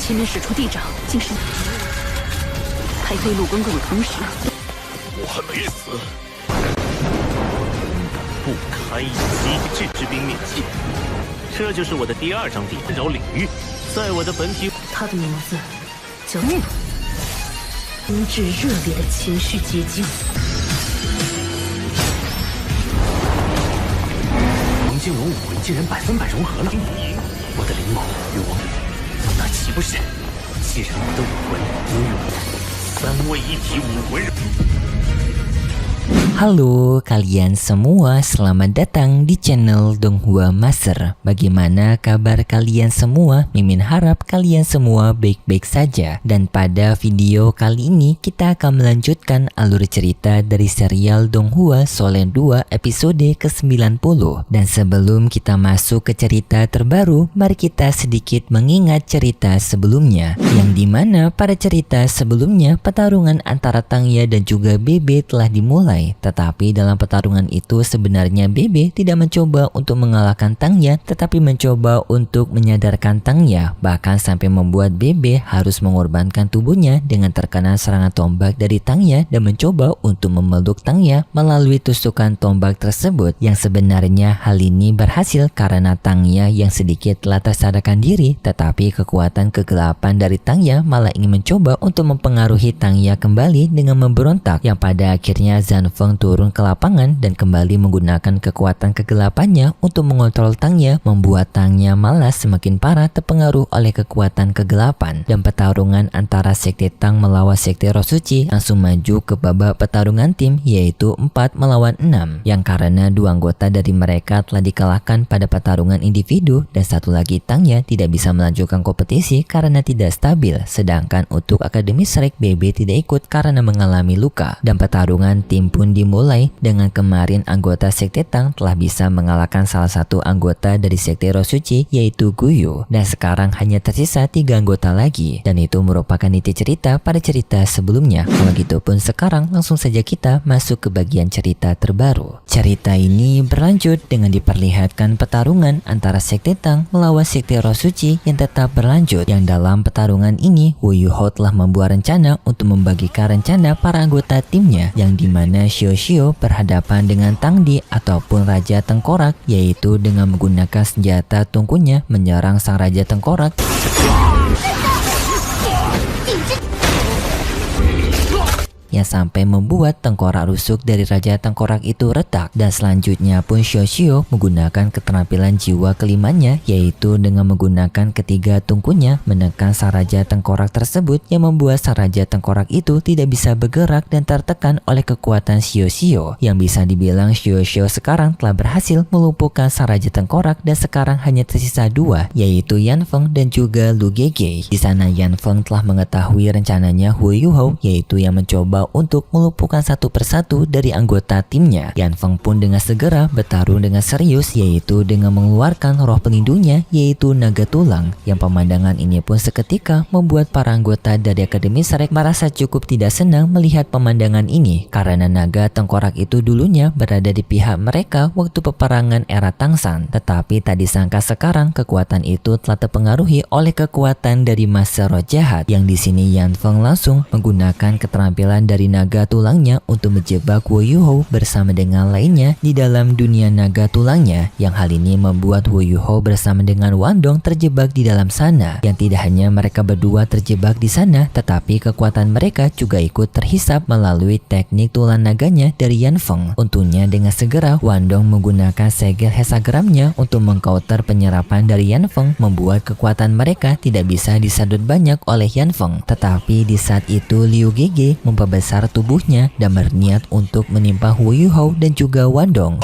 秦明使出地掌，竟是太妃陆公公的同时。我还没死。不堪一击，这支兵面剑，这就是我的第2张地扰领域。在我的本体，他的名字叫真挚热烈的情绪结晶。黄金龙武魂竟然100%融合了，我的灵眸与我那岂不是？既然我的武魂拥有3位一体武魂。Halo kalian semua, selamat datang di channel Donghua Master. Bagaimana kabar kalian semua? Mimin harap kalian semua baik-baik saja. Dan pada video kali ini kita akan melanjutkan alur cerita dari serial Donghua Solen 2 episode ke-90. Dan sebelum kita masuk ke cerita terbaru, mari kita sedikit mengingat cerita sebelumnya, yang dimana pada cerita sebelumnya pertarungan antara Tangya dan juga Bebe telah dimulai. Tetapi dalam pertarungan itu sebenarnya Bebe tidak mencoba untuk mengalahkan Tangya, tetapi mencoba untuk menyadarkan Tangya, bahkan sampai membuat Bebe harus mengorbankan tubuhnya dengan terkena serangan tombak dari Tangya dan mencoba untuk memeluk Tangya melalui tusukan tombak tersebut, yang sebenarnya hal ini berhasil karena Tangya yang sedikit telah tersadarkan diri, tetapi kekuatan kegelapan dari Tangya malah ingin mencoba untuk mempengaruhi Tangya kembali dengan memberontak, yang pada akhirnya Zhan Feng turun ke lapangan dan kembali menggunakan kekuatan kegelapannya untuk mengontrol Tangya, membuat Tangya malah semakin parah terpengaruh oleh kekuatan kegelapan. Dan pertarungan antara Sekte Tang melawan Sekte Roh Suci langsung maju ke babak pertarungan tim, yaitu 4 melawan 6, yang karena 2 anggota dari mereka telah dikalahkan pada pertarungan individu dan satu lagi Tangya tidak bisa melanjutkan kompetisi karena tidak stabil, sedangkan untuk Akademi Shrek Bebe tidak ikut karena mengalami luka. Dan pertarungan tim pun dimulai dengan kemarin anggota Sekte Tang telah bisa mengalahkan salah satu anggota dari Sekte Roh Suci, yaitu Guyu, dan sekarang hanya tersisa 3 anggota lagi, dan itu merupakan inti cerita pada cerita sebelumnya. Kalau gitu pun sekarang langsung saja kita masuk ke bagian cerita terbaru. Cerita ini berlanjut dengan diperlihatkan pertarungan antara Sekte Tang melawan Sekte Roh Suci yang tetap berlanjut, yang dalam pertarungan ini Wu Yuho telah membuat rencana untuk membagikan rencana para anggota timnya, yang dimana Xiao berhadapan dengan Tang Di ataupun Raja Tengkorak, yaitu dengan menggunakan senjata tungkunya menyerang sang Raja Tengkorak yang sampai membuat tengkorak rusuk dari Raja Tengkorak itu retak. Dan selanjutnya pun Xiao menggunakan keterampilan jiwa kelimanya, yaitu dengan menggunakan ketiga tungkunya menekan sang Raja Tengkorak tersebut, yang membuat sang Raja Tengkorak itu tidak bisa bergerak dan tertekan oleh kekuatan Xiao, yang bisa dibilang Xiao sekarang telah berhasil melumpuhkan sang Raja Tengkorak, dan sekarang hanya tersisa 2, yaitu Yan Feng dan juga Lu Gege. Di sana Yan Feng telah mengetahui rencananya Hu Yuho, yaitu yang mencoba untuk melumpuhkan satu persatu dari anggota timnya. Yan Feng pun dengan segera bertarung dengan serius, yaitu dengan mengeluarkan roh pelindungnya, yaitu naga tulang, yang pemandangan ini pun seketika membuat para anggota dari Akademi Shrek merasa cukup tidak senang melihat pemandangan ini, karena naga tengkorak itu dulunya berada di pihak mereka waktu peperangan era Tangsan, tetapi tak disangka sekarang kekuatan itu telah terpengaruhi oleh kekuatan dari masa roh jahat, yang di sini Yan Feng langsung menggunakan keterampilan dari naga tulangnya untuk menjebak Wu Yuho bersama dengan lainnya di dalam dunia naga tulangnya, yang hal ini membuat Wu Yuho bersama dengan Wandong terjebak di dalam sana, yang tidak hanya mereka berdua terjebak di sana, tetapi kekuatan mereka juga ikut terhisap melalui teknik tulang naganya dari Yan Feng. Untungnya dengan segera Wandong menggunakan segel hexagramnya untuk mengcounter penyerapan dari Yan Feng, membuat kekuatan mereka tidak bisa disadut banyak oleh Yan Feng. Tetapi di saat itu Liu Gege membesar tubuhnya dan berniat untuk menimpa Wu Yuho dan juga Wandong.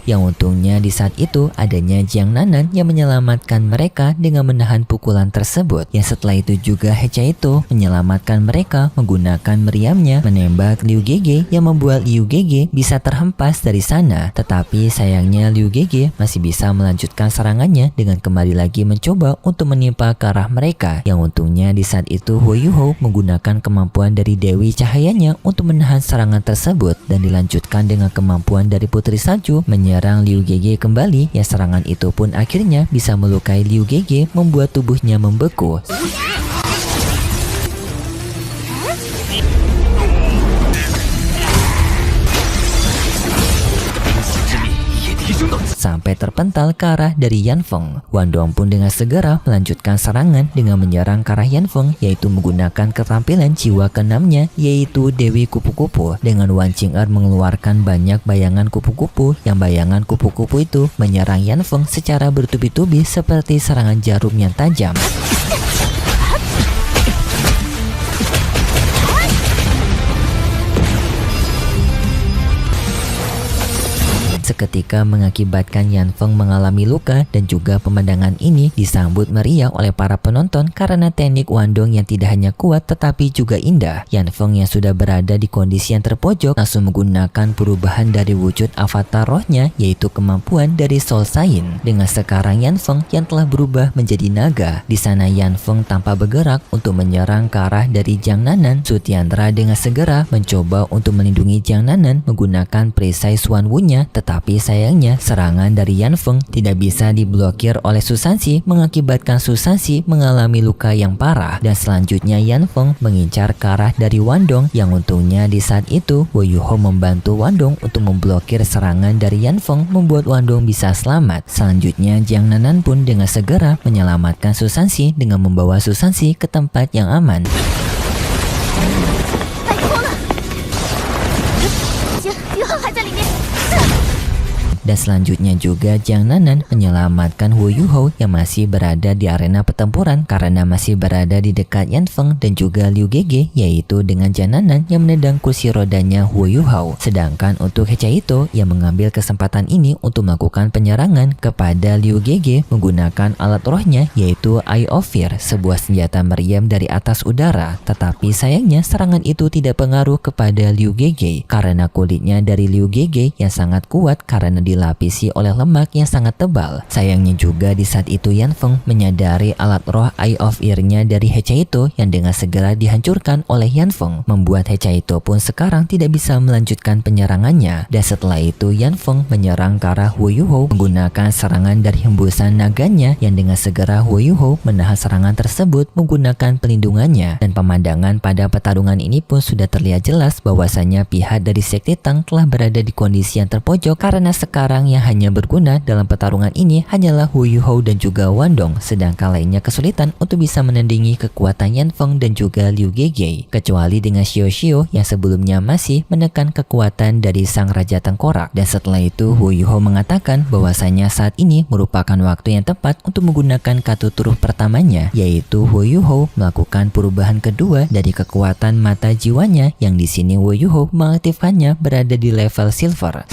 Yang untungnya di saat itu adanya Jiang Nanan yang menyelamatkan mereka dengan menahan pukulan tersebut, yang setelah itu juga Hecha itu menyelamatkan mereka menggunakan meriamnya menembak Liu Gege, yang membuat Liu Gege bisa terhempas dari sana. Tetapi sayangnya Liu Gege masih bisa melanjutkan serangannya dengan kembali lagi mencoba untuk menimpa ke arah mereka, yang untungnya di saat itu Hu Yuho menggunakan kemampuan dari Dewi Cahayanya untuk menahan serangan tersebut dan dilanjutkan dengan kemampuan dari Putri Salju menyerang Liu Gege kembali, yang serangan itu pun akhirnya bisa melukai Liu Gege, membuat tubuhnya membeku. Sampai terpental ke arah dari Yan Feng. Wandong pun dengan segera melanjutkan serangan dengan menyerang ke arah Yan Feng, yaitu menggunakan keterampilan jiwa ke-6-nya, yaitu Dewi Kupu-Kupu. Dengan Wan Qing'er mengeluarkan banyak bayangan kupu-kupu, yang bayangan kupu-kupu itu menyerang Yan Feng secara bertubi-tubi seperti serangan jarum yang tajam. Seketika mengakibatkan Yan Feng mengalami luka, dan juga pemandangan ini disambut meriah oleh para penonton karena teknik Wandong yang tidak hanya kuat tetapi juga indah. Yan Feng yang sudah berada di kondisi yang terpojok langsung menggunakan perubahan dari wujud avatar rohnya, yaitu kemampuan dari Soul Saint. Dengan sekarang Yan Feng yang telah berubah menjadi naga. Di sana Yan Feng tanpa bergerak untuk menyerang ke arah dari Jiang Nanan. Su Tianra dengan segera mencoba untuk melindungi Jiang Nanan menggunakan perisai Xuan Wu-nya, tapi sayangnya serangan dari Yan Feng tidak bisa diblokir oleh Susansi, mengakibatkan Susansi mengalami luka yang parah. Dan selanjutnya Yan Feng mengincar ke arah dari Wandong, yang untungnya di saat itu Wu Yuho membantu Wandong untuk memblokir serangan dari Yan Feng, membuat Wandong bisa selamat. Selanjutnya Jiang Nanan pun dengan segera menyelamatkan Susansi dengan membawa Susansi ke tempat yang aman. Dan selanjutnya juga Jiang Nanan menyelamatkan Wu Yuho yang masih berada di arena pertempuran karena masih berada di dekat Yan Feng dan juga Liu Gege, yaitu dengan Jiang Nanan yang menendang kursi rodanya Wu Yuho. Sedangkan untuk Hechihito yang mengambil kesempatan ini untuk melakukan penyerangan kepada Liu Gege menggunakan alat rohnya, yaitu Eye of Fear, sebuah senjata meriam dari atas udara. Tetapi sayangnya serangan itu tidak pengaruh kepada Liu Gege karena kulitnya dari Liu Gege yang sangat kuat karena dilapisi oleh lemak yang sangat tebal. Sayangnya juga di saat itu Yan Feng menyadari alat roh Eye of Ear-nya dari Hechihito yang dengan segera dihancurkan oleh Yan Feng, membuat Hechihito pun sekarang tidak bisa melanjutkan penyerangannya. Dan setelah itu Yan Feng menyerang ke arah Wu Yuho menggunakan serangan dari hembusan naganya, yang dengan segera Wu Yuho menahan serangan tersebut menggunakan pelindungannya. Dan pemandangan pada pertarungan ini pun sudah terlihat jelas bahwasanya pihak dari Sekte Tang telah berada di kondisi yang terpojok karena sekarang yang hanya berguna dalam pertarungan ini hanyalah Wu Yuho dan juga Wandong, sedangkan lainnya kesulitan untuk bisa menandingi kekuatan Yan Feng dan juga Liu Gege, kecuali dengan Xiao Xiao yang sebelumnya masih menekan kekuatan dari Sang Raja Tengkorak. Dan setelah itu Wu Yuho mengatakan bahwasanya saat ini merupakan waktu yang tepat untuk menggunakan kartu turuh pertamanya, yaitu Wu Yuho melakukan perubahan kedua dari kekuatan mata jiwanya, yang di sini Wu Yuho mengaktifkannya berada di level silver.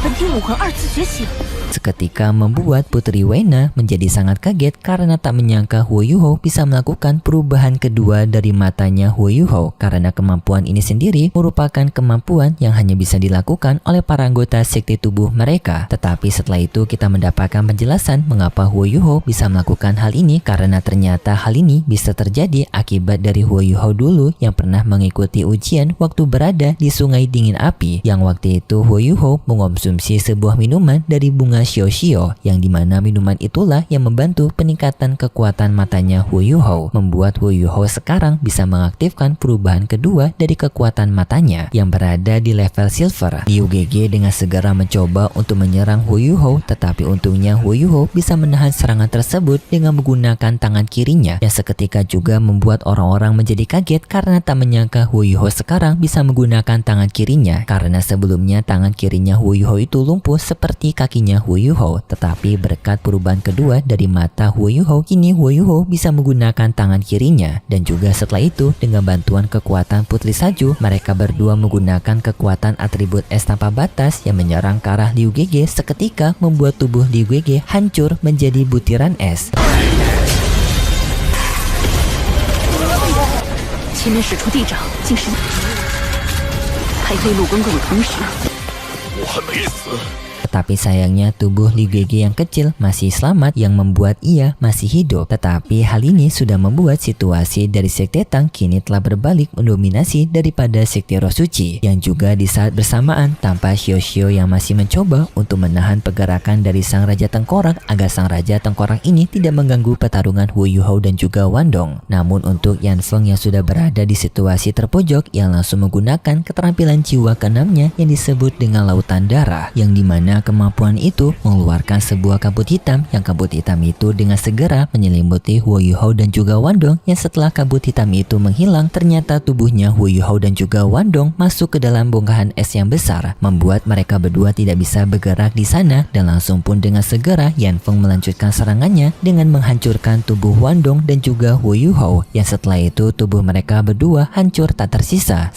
本体武魂二次觉醒。 Seketika membuat Putri Weina menjadi sangat kaget karena tak menyangka Wu Yuho bisa melakukan perubahan kedua dari matanya Wu Yuho, karena kemampuan ini sendiri merupakan kemampuan yang hanya bisa dilakukan oleh para anggota sekte tubuh mereka. Tetapi setelah itu kita mendapatkan penjelasan mengapa Wu Yuho bisa melakukan hal ini, karena ternyata hal ini bisa terjadi akibat dari Wu Yuho dulu yang pernah mengikuti ujian waktu berada di Sungai Dingin Api, yang waktu itu Wu Yuho mengonsumsi sebuah minuman dari bunga Xiao Xiao, yang dimana minuman itulah yang membantu peningkatan kekuatan matanya Wu Yuho, membuat Wu Yuho sekarang bisa mengaktifkan perubahan kedua dari kekuatan matanya yang berada di level silver. Liu Gege dengan segera mencoba untuk menyerang Wu Yuho, tetapi untungnya Wu Yuho bisa menahan serangan tersebut dengan menggunakan tangan kirinya, yang seketika juga membuat orang-orang menjadi kaget karena tak menyangka Wu Yuho sekarang bisa menggunakan tangan kirinya, karena sebelumnya tangan kirinya Wu Yuho itu lumpuh seperti kakinya Wu Yuho. Tetapi berkat perubahan kedua dari mata Wu Yuho, kini Wu Yuho bisa menggunakan tangan kirinya. Dan juga setelah itu dengan bantuan kekuatan Putri Salju, mereka berdua menggunakan kekuatan atribut es tanpa batas yang menyerang ke arah Liu Gege, seketika membuat tubuh Liu Gege hancur menjadi butiran es. 前面使出地掌，竟是还飞陆公公的同时。我还没死。Tetapi sayangnya tubuh Liu Gege yang kecil masih selamat yang membuat ia masih hidup. Tetapi hal ini sudah membuat situasi dari Sekte Tang kini telah berbalik mendominasi daripada Sekte Roh Suci, yang juga di saat bersamaan tanpa Xiao yang masih mencoba untuk menahan pergerakan dari Sang Raja Tengkorak agar Sang Raja Tengkorak ini tidak mengganggu pertarungan Hu Yuhou dan juga Wan Dong. Namun untuk Yan Feng yang sudah berada di situasi terpojok, yang langsung menggunakan keterampilan jiwa keenamnya yang disebut dengan Lautan Darah, yang dimana kemampuan itu mengeluarkan sebuah kabut hitam, yang kabut hitam itu dengan segera menyelimuti Hu Yuhou dan juga Wan Dong, yang setelah kabut hitam itu menghilang ternyata tubuhnya Hu Yuhou dan juga Wan Dong masuk ke dalam bongkahan es yang besar, membuat mereka berdua tidak bisa bergerak di sana, dan langsung pun dengan segera Yan Feng melanjutkan serangannya dengan menghancurkan tubuh Wan Dong dan juga Hu Yuhou, yang setelah itu tubuh mereka berdua hancur tak tersisa.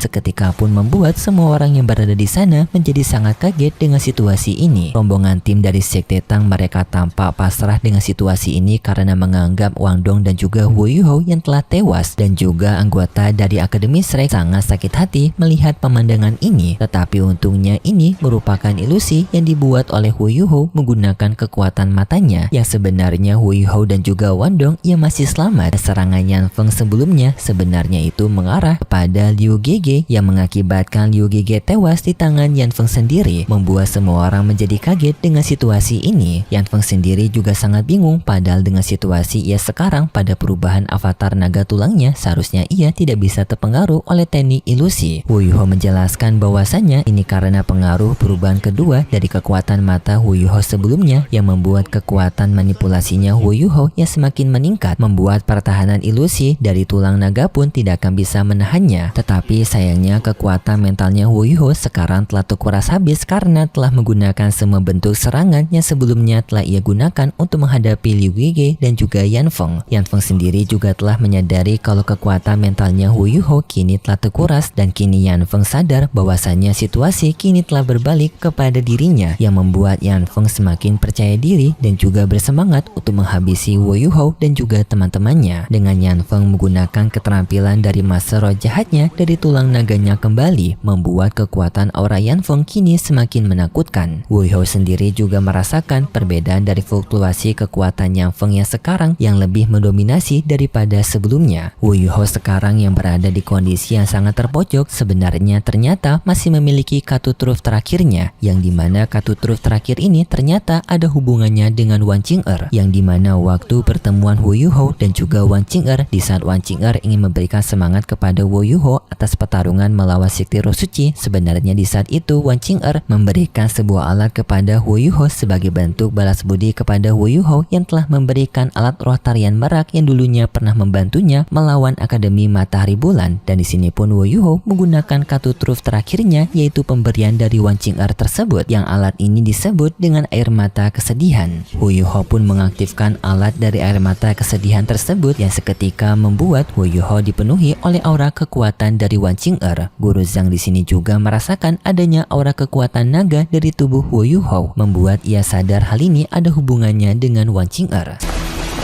Seketika pun membuat semua orang yang berada di sana menjadi sangat kaget dengan situasi ini. Rombongan tim dari Sekte Tang mereka tampak pasrah dengan situasi ini karena menganggap Wang Dong dan juga Hu Yuhou yang telah tewas, dan juga anggota dari Akademi Shrek sangat sakit hati melihat pemandangan ini. Tetapi untungnya ini merupakan ilusi yang dibuat oleh Hu Yuhou menggunakan kekuatan matanya, yang sebenarnya Hu Yuhou dan juga Wan Dong yang masih selamat. Serangan Yan Feng sebelumnya sebenarnya itu mengarah kepada Liu Gege, yang mengakibatkan Liu Gege tewas di tangan Yan Feng sendiri, membuat semua orang menjadi kaget dengan situasi ini. Yan Feng sendiri juga sangat bingung, padahal dengan situasi ia sekarang pada perubahan avatar naga tulangnya seharusnya ia tidak bisa terpengaruh oleh teknik ilusi. Hu Yuhou menjelaskan bahwasannya ini karena pengaruh perubahan kedua dari kekuatan mata Hu Yuhou sebelumnya, yang membuat kekuatan manipulasinya Hu Yuhou yang semakin meningkat, membuat pertahanan ilusi dari tulang naga pun tidak akan bisa menahannya. Tetapi sayangnya kekuatan mentalnya Hu Yuhou sekarang telah terkuras habis karena telah menggunakan semua bentuk serangan yang sebelumnya telah ia gunakan untuk menghadapi Liu Gege dan juga Yan Feng. Yan Feng sendiri juga telah menyadari kalau kekuatan mentalnya Hu Yuhou kini telah terkuras, dan kini Yan Feng sadar bahwasannya situasi kini telah berbalik kepada dirinya, yang membuat Yan Feng semakin percaya diri dan juga bersemangat untuk menghabisi Hu Yuhou dan juga teman-temannya. Dengan Yan Feng menggunakan keterampilan dari masa roh jahatnya dari tulang naganya kembali, membuat kekuatan aura Yan Feng kini semakin menakutkan. Hu Yuhou sendiri juga merasakan perbedaan dari fluktuasi kekuatan Yan Feng yang sekarang yang lebih mendominasi daripada sebelumnya. Hu Yuhou sekarang yang berada di kondisi yang sangat terpojok sebenarnya ternyata masih memiliki kartu truf terakhirnya, yang dimana kartu truf terakhir ini ternyata ada hubungannya dengan Wan Qing'er, yang dimana waktu pertemuan Hu Yuhou dan juga Wan Qing'er, di saat Wan Qing'er ingin memberikan semangat kepada Hu Yuhou atas pertarungan melawan Sekte Roh Suci, sebenarnya di saat itu Wan Qing'er memberikan sebuah alat kepada Hu Yuhou sebagai bentuk balas budi kepada Hu Yuhou yang telah memberikan alat roh tarian merak yang dulunya pernah membantunya melawan Akademi Matahari Bulan. Dan di sini pun Hu Yuhou menggunakan kartu truf terakhirnya, yaitu pemberian dari Wan Qing'er tersebut, yang alat ini disebut dengan air mata kesedihan. Hu Yuhou pun mengaktifkan alat dari air mata kesedihan tersebut, yang seketika membuat Hu Yuhou dipenuhi oleh aura kekuatan dari Wan Qing'er. Guru Zhang di sini juga merasakan adanya aura kekuatan naga dari tubuh Hu Yuhou, membuat ia sadar hal ini ada hubungannya dengan Wan Qing'er.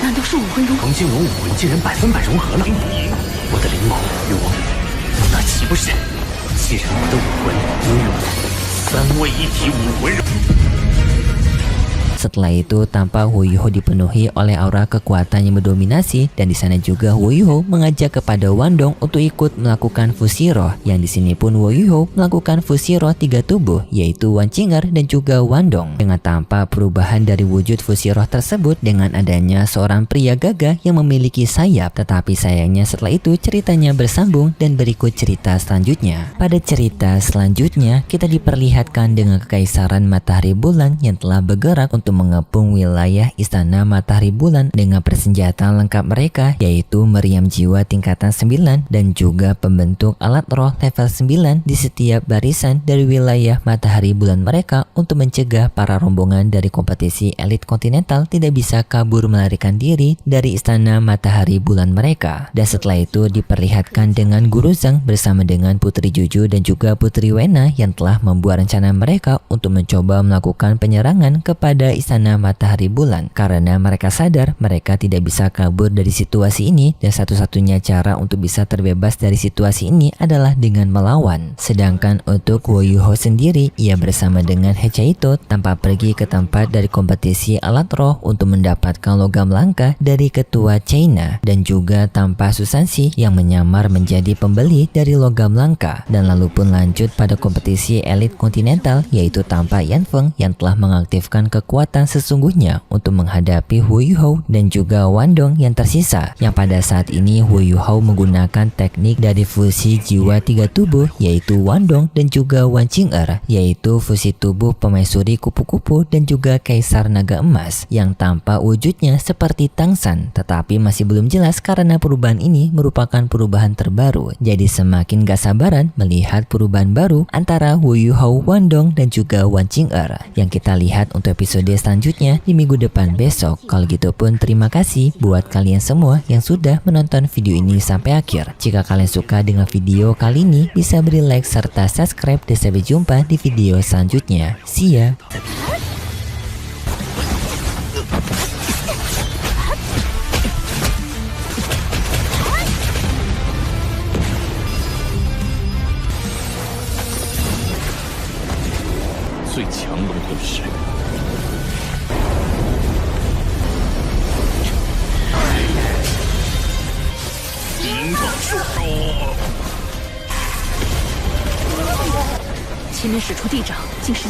难道是武魂融合？黄金龙武魂竟然100%融合了！我的灵眸与我那岂不是？既然我的武魂拥有3位一体武魂融合。 Setelah itu tampak Hu Yuhou dipenuhi oleh aura kekuatan yang mendominasi, dan di sana juga Hu Yuhou mengajak kepada Wan Dong untuk ikut melakukan fusi roh, yang di sini pun Hu Yuhou melakukan fusi roh 3 tubuh, yaitu Wan Qing'er dan juga Wan Dong. Dengan tampak perubahan dari wujud fusi roh tersebut dengan adanya seorang pria gagah yang memiliki sayap. Tetapi sayangnya setelah itu ceritanya bersambung dan berikut cerita selanjutnya. Pada cerita selanjutnya kita diperlihatkan dengan Kekaisaran Matahari Bulan yang telah bergerak untuk mengepung wilayah Istana Matahari Bulan dengan persenjataan lengkap mereka, yaitu meriam jiwa tingkatan 9 dan juga pembentuk alat roh level 9 di setiap barisan dari wilayah Matahari Bulan mereka untuk mencegah para rombongan dari kompetisi elit kontinental tidak bisa kabur melarikan diri dari Istana Matahari Bulan mereka. Dan setelah itu diperlihatkan dengan Guru Zhang bersama dengan Putri Juju dan juga Putri Wena yang telah membuat rencana mereka untuk mencoba melakukan penyerangan kepada istana matahari bulan karena mereka sadar mereka tidak bisa kabur dari situasi ini dan satu-satunya cara untuk bisa terbebas dari situasi ini adalah dengan melawan. Sedangkan untuk Wu Yuho sendiri, ia bersama dengan Hechaito tanpa pergi ke tempat dari kompetisi alat roh untuk mendapatkan logam langka dari ketua China dan juga tanpa Susanshi yang menyamar menjadi pembeli dari logam langka, dan lalu pun lanjut pada kompetisi elit kontinental yaitu tanpa Yan Feng yang telah mengaktifkan kekuatan sesungguhnya untuk menghadapi Wu Yuho dan juga Wandong yang tersisa, yang pada saat ini Wu Yuho menggunakan teknik dari fusi jiwa tiga tubuh yaitu Wandong dan juga Wan Qing'er, yaitu fusi tubuh pemaisuri kupu-kupu dan juga kaisar naga emas yang tampak wujudnya seperti Tangsan, tetapi masih belum jelas karena perubahan ini merupakan perubahan terbaru. Jadi semakin gak sabaran melihat perubahan baru antara Wu Yuho, Wandong dan juga Wan Qing'er yang kita lihat untuk episode selanjutnya di minggu depan besok. Kalau gitu pun terima kasih buat kalian semua yang sudah menonton video ini sampai akhir. Jika kalian suka dengan video kali ini, bisa beri like serta subscribe dan sampai jumpa di video selanjutnya. See ya!前面使出地掌，竟是